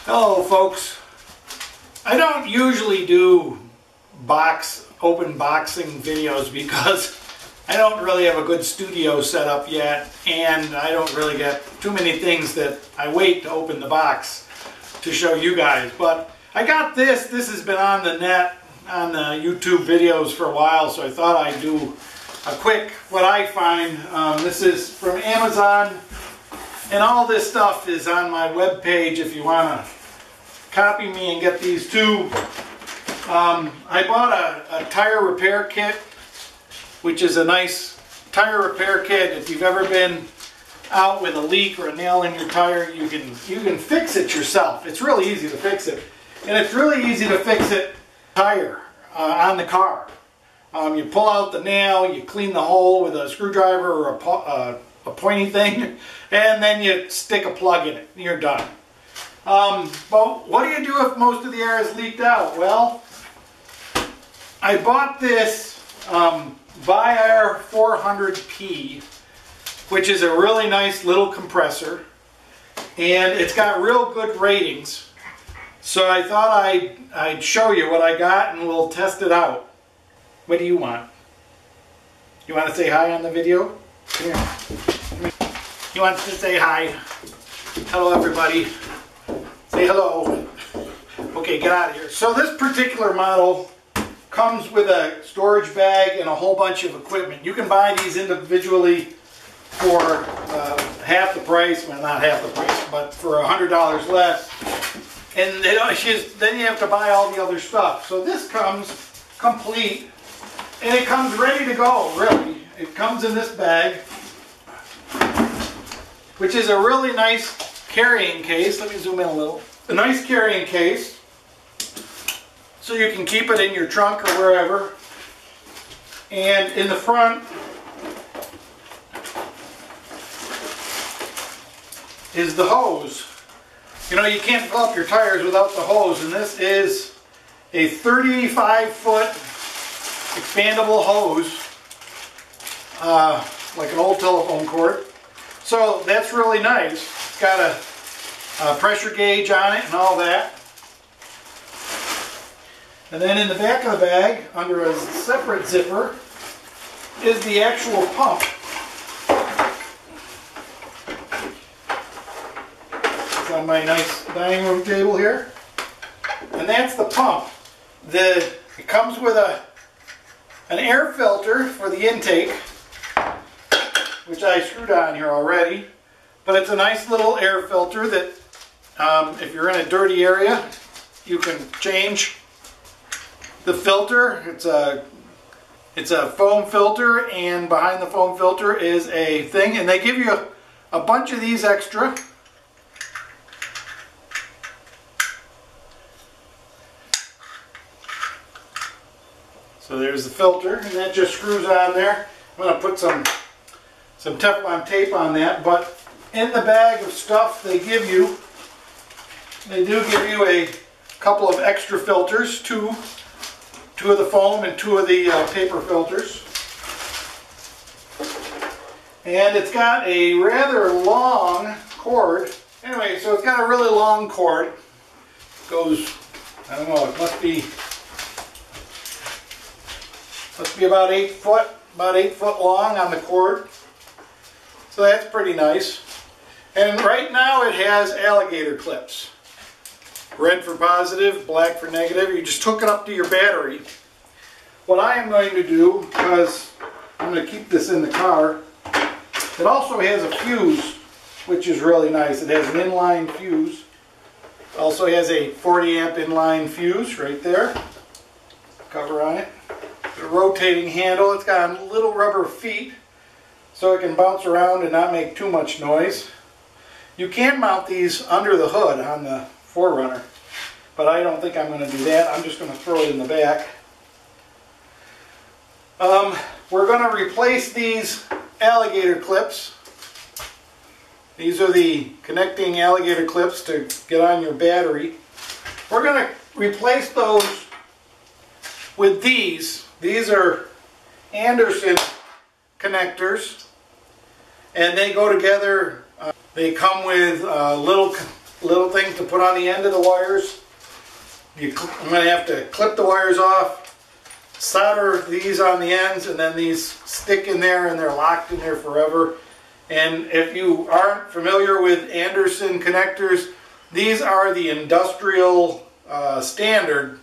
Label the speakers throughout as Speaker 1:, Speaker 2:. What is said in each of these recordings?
Speaker 1: Hello folks. I don't usually do open boxing videos because I don't really have a good studio set up yet, and I don't really get too many things that I wait to open the box to show you guys. But I got this. This has been on the net, on the YouTube videos for a while, so I thought I'd do a quick what I find. This is from Amazon, and all this stuff is on my webpage if you want to copy me and get these too. I bought a tire repair kit, which is a nice tire repair kit. If you've ever been out with a leak or a nail in your tire, you can fix it yourself. It's really easy to fix it, and it's really easy to fix it tire on the car. You pull out the nail, you clean the hole with a screwdriver or a pointy thing, and then you stick a plug in it and you're done. But what do you do if most of the air is leaked out? Well, I bought this Viair 400P, which is a really nice little compressor, and it's got real good ratings. So I thought I'd show you what I got and we'll test it out. What do you want? You want to say hi on the video? Come here. Come here. You want to say hi? Hello everybody. Say hello. Okay, get out of here. So this particular model comes with a storage bag and a whole bunch of equipment. You can buy these individually for half the price. Well, not half the price, but for $100 less. And then you have to buy all the other stuff. So this comes complete, and it comes ready to go, really. It comes in this bag, which is a really nice carrying case. Let me zoom in a little. A nice carrying case, so you can keep it in your trunk or wherever. And in the front is the hose. You know, you can't fill up your tires without the hose, and this is a 35-foot expandable hose, like an old telephone cord. So that's really nice. It's got a pressure gauge on it and all that. And then in the back of the bag, under a separate zipper, is the actual pump. It's on my nice dining room table here. And that's the pump. It comes with an air filter for the intake, which I screwed on here already. But it's a nice little air filter that if you're in a dirty area, you can change the filter. It's a foam filter, and behind the foam filter is a thing, and they give you a bunch of these extra. So there's the filter, and that just screws on there. I'm going to put some Teflon tape on that, but in the bag of stuff they do give you a couple of extra filters, two of the foam and two of the paper filters. And it's got a rather long cord. Anyway, so it's got a really long cord. It goes, I don't know, it must be about 8 foot long on the cord. So that's pretty nice. And right now it has alligator clips. Red for positive, black for negative. You just hook it up to your battery. What I am going to do, because I'm going to keep this in the car, it also has a fuse, which is really nice. It has an inline fuse. It also has a 40 amp inline fuse right there. Cover on it. A rotating handle. It's got little rubber feet so it can bounce around and not make too much noise. You can mount these under the hood on the 4Runner, but I don't think I'm going to do that. I'm just going to throw it in the back. We're going to replace these alligator clips. These are the connecting alligator clips to get on your battery. We're going to replace those with these. These are Anderson connectors, and they go together. They come with little little things to put on the end of the wires. I'm going to have to clip the wires off, solder these on the ends, and then these stick in there and they're locked in there forever. And if you aren't familiar with Anderson connectors, these are the industrial standard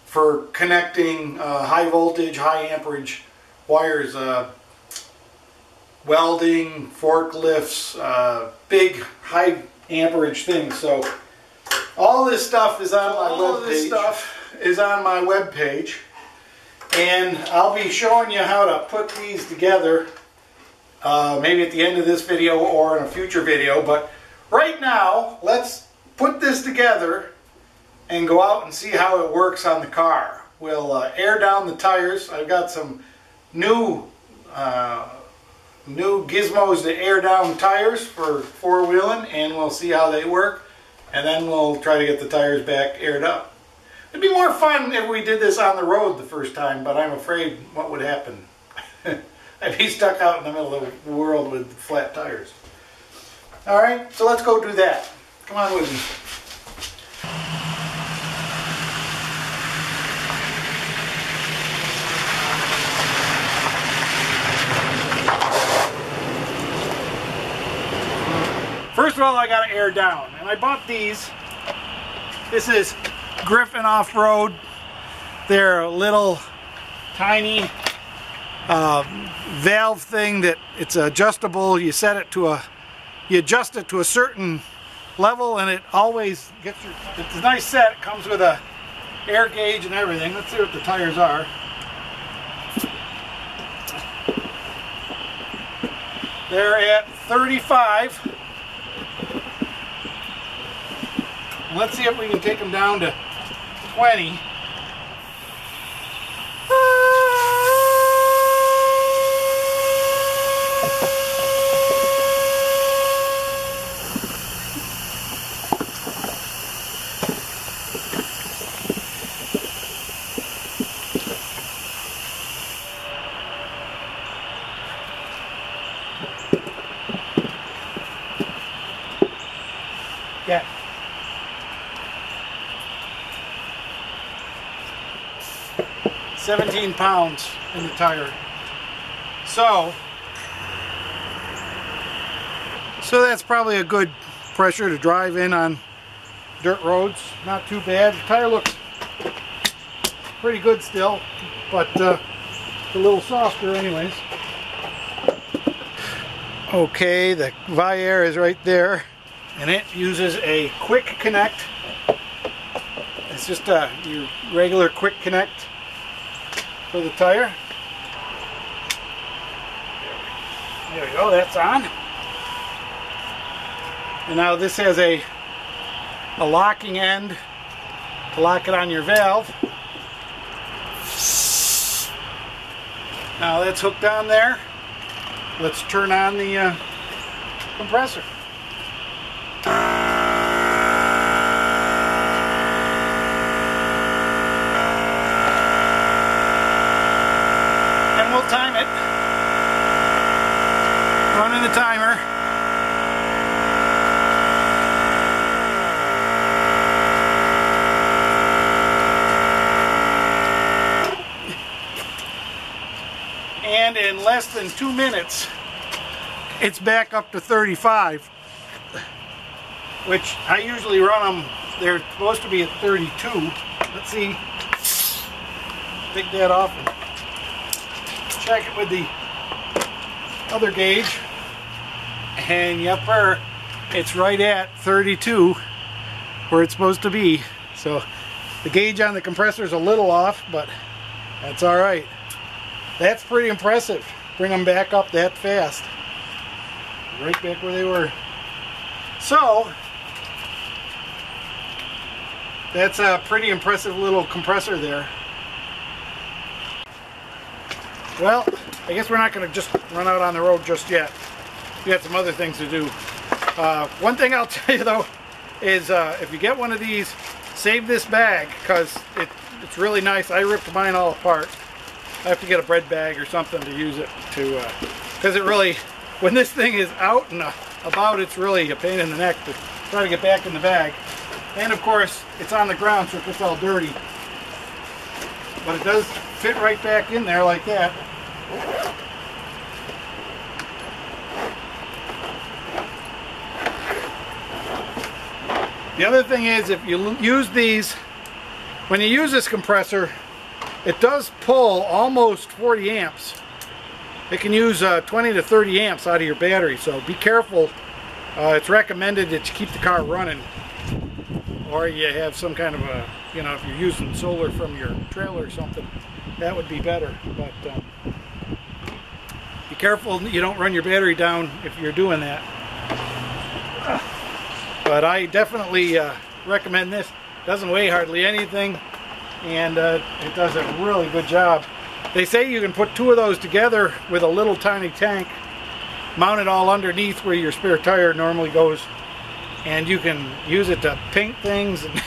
Speaker 1: for connecting high voltage, high amperage wires, welding, forklifts, big high amperage things. So all this stuff is on my web page, and I'll be showing you how to put these together maybe at the end of this video or in a future video. But right now, let's put this together and go out and see how it works on the car. We'll air down the tires. I've got some new gizmos to air down tires for four-wheeling, and we'll see how they work, and then we'll try to get the tires back aired up. It'd be more fun if we did this on the road the first time, but I'm afraid what would happen. I'd be stuck out in the middle of the world with flat tires. Alright, so let's go do that. Come on with me. First of all, I got to air down, and I bought these. This is Griffin Off-Road. They're a little tiny valve thing that it's adjustable. You set it to you adjust it to a certain level, and it always gets your. It's a nice set. It comes with a air gauge and everything. Let's see what the tires are. They're at 35. Let's see if we can take them down to 20. Yeah. £17 in the tire. So that's probably a good pressure to drive in on dirt roads. Not too bad. The tire looks pretty good still, but a little softer anyways. Okay, the Viair is right there, and it uses a quick connect. It's just your regular quick connect for the tire. There we go, that's on. And now this has a locking end to lock it on your valve. Now that's hooked on there. Let's turn on the compressor. And we'll time it. Running the timer. And in less than 2 minutes, it's back up to 35, which I usually run them, they're supposed to be at 32. Let's see, take that off and check it with the other gauge, and yepper, it's right at 32 where it's supposed to be. So the gauge on the compressor is a little off, but that's all right. That's pretty impressive. Bring them back up that fast. Right back where they were. So that's a pretty impressive little compressor there. Well, I guess we're not going to just run out on the road just yet. We got some other things to do. One thing I'll tell you though is if you get one of these, save this bag, because it's really nice. I ripped mine all apart. I have to get a bread bag or something to use it to, because it really, when this thing is out in a about, it's really a pain in the neck to try to get back in the bag. And of course, it's on the ground, so it gets all dirty. But it does fit right back in there like that. The other thing is, if you use these, when you use this compressor, it does pull almost 40 amps. It can use 20 to 30 amps out of your battery, so be careful. It's recommended that you keep the car running, or you have some kind of a, you know, if you're using solar from your trailer or something, that would be better. But be careful you don't run your battery down if you're doing that. But I definitely recommend this. It doesn't weigh hardly anything, and it does a really good job. They say you can put two of those together with a little tiny tank, mount it all underneath where your spare tire normally goes, and you can use it to paint things, and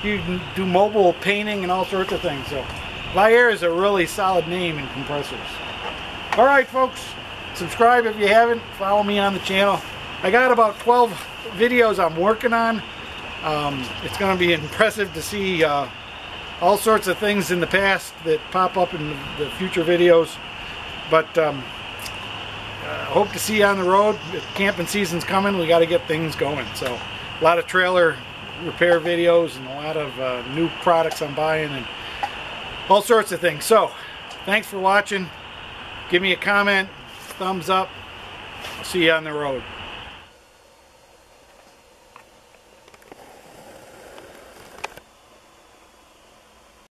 Speaker 1: you can do mobile painting and all sorts of things. So Viair is a really solid name in compressors. Alright folks, subscribe if you haven't, follow me on the channel. I got about 12 videos I'm working on. It's going to be impressive to see all sorts of things in the past that pop up in the future videos. But hope to see you on the road. Camping season's coming. We got to get things going. So a lot of trailer repair videos and a lot of new products I'm buying and all sorts of things. So thanks for watching. Give me a comment, thumbs up. I'll see you on the road.